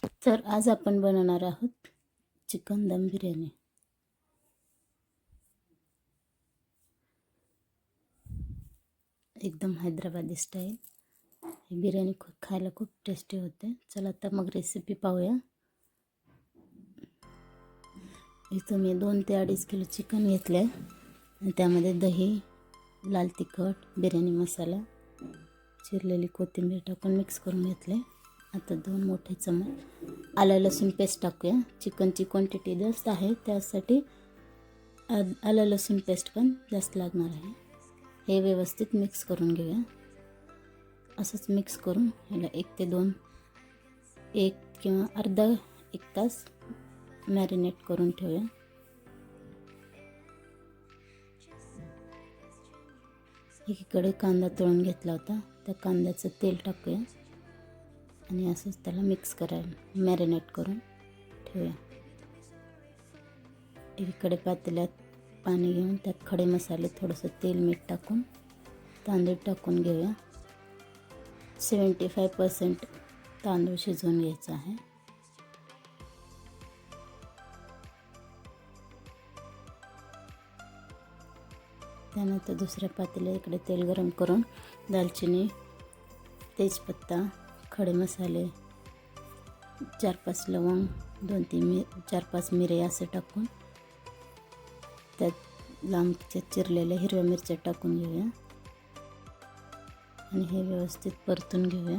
तर आज आपण बनवणार आहोत चिकन दम बिर्याणी। एकदम हैदराबादी स्टाईल ही बिर्याणी खायला खूप टेस्टी होते। चला तर मग रेसिपी पाहूया। इथं मी 2 ते 2.5 किलो चिकन घेतले आणि त्यामध्ये दही, लाल तिखट, बिर्याणी मसाला, चिरलेली कोथिंबीर टाकून मिक्स करून घेतले। आता 2 मोठे चमच आलं लसूण पेस्ट टाकूया। चिकनची क्वांटिटी जास्त आहे त्यासाठी आलं लसूण पेस्ट पण जास्त लागणार आहे। हे व्यवस्थित मिक्स करून घेऊया। असंच मिक्स करून ह्याला 1 ते 2 1 किंवा अर्धा 1 तास मॅरिनेट करून ठेवूया। एकीकडे कांदा तळून घेतला होता, त्या कांद्याचं तेल टाकूया आणि असंच त्याला मिक्स करायला मॅरिनेट करून ठेवूया। एकीकडे पातेल्यात पाणी घेऊन त्यात खडे मसाले, थोडंसं तेल, मीठ टाकून तांदूळ टाकून घेऊया। 75% तांदूळ शिजवून घ्यायचा आहे। त्यानंतर दुसऱ्या पातेल्यात इकडे तेल गरम करून दालचिनी, तेजपत्ता, खडे मसाले, 4-5 लवंग, 4-5 मिरे असे टाकून त्यात लांब चिरलेल्या हिरव्या मिरच्या टाकून घेऊया आणि हे व्यवस्थित परतून घेऊया।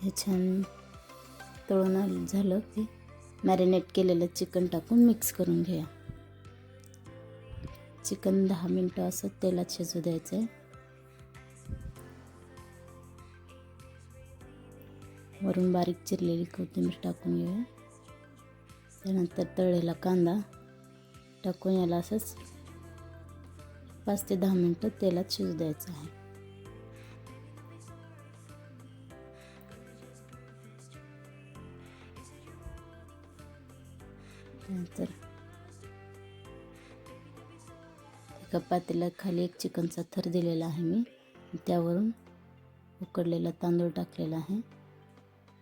हे छान तळून झालं की मॅरिनेट केलेलं चिकन टाकून मिक्स करून घ्या। चिकन 10 मिनिटं असं तेलात शिजू द्यायचं आहे। वरून बारीक चिरलेली कोथिंबीर टाकून घेऊया। त्यानंतर तळलेला कांदा टाकून याला असंच 5 ते 10 मिनिटं तेलात शिजू द्यायचं आहे। नंतर एका पातेल्यात खाली एक चिकनचा थर दिलेला आहे मी, त्यावरून उकडलेला तांदूळ टाकलेला आहे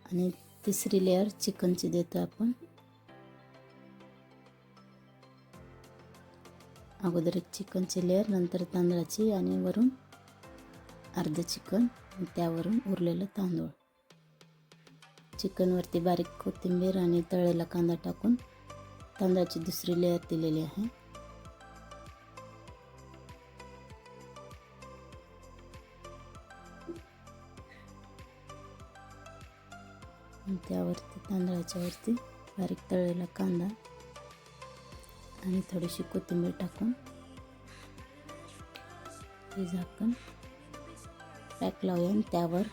आणि तिसरी लेअर चिकनची देतो आपण। अगोदर एक चिकनची लेअर, नंतर तांदळाची आणि वरून अर्ध चिकन, त्यावरून उरलेलं तांदूळ। चिकनवरती बारीक कोथिंबीर आणि तळलेला कांदा टाकून तांदळाची दुसरी लेअर दिलेली आहे। त्यावरती तांदळाच्या वरती बारीक तळलेला कांदा आणि थोडीशी कोथिंबीर टाकून हे झाकण पॅक लावूया आणि त्यावर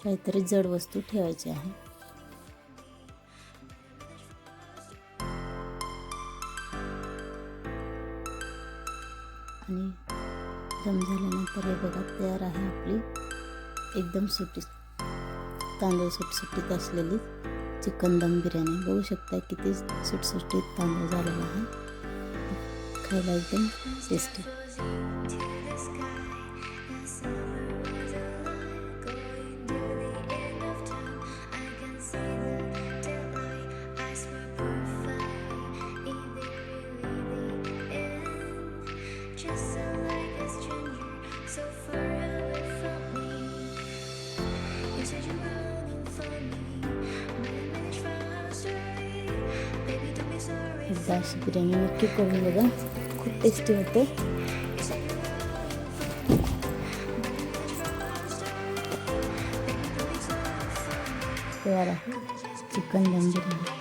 काहीतरी जड वस्तू ठेवायची आहे। आणि दम झाल्यानंतर हे बघा तयार आहे आपली एकदम सुटी तांदूळ सुटसुटीत असलेली चिकन दम बिर्याणी। बघू शकता किती सुटसुटीत तांदूळ झालेला आहे, खायला एकदम टेस्टी। एकदा अशी बिर्याणी नक्की करून बघा, खूप टेस्टी होते। तयार आहे चिकन दम बिर्याणी।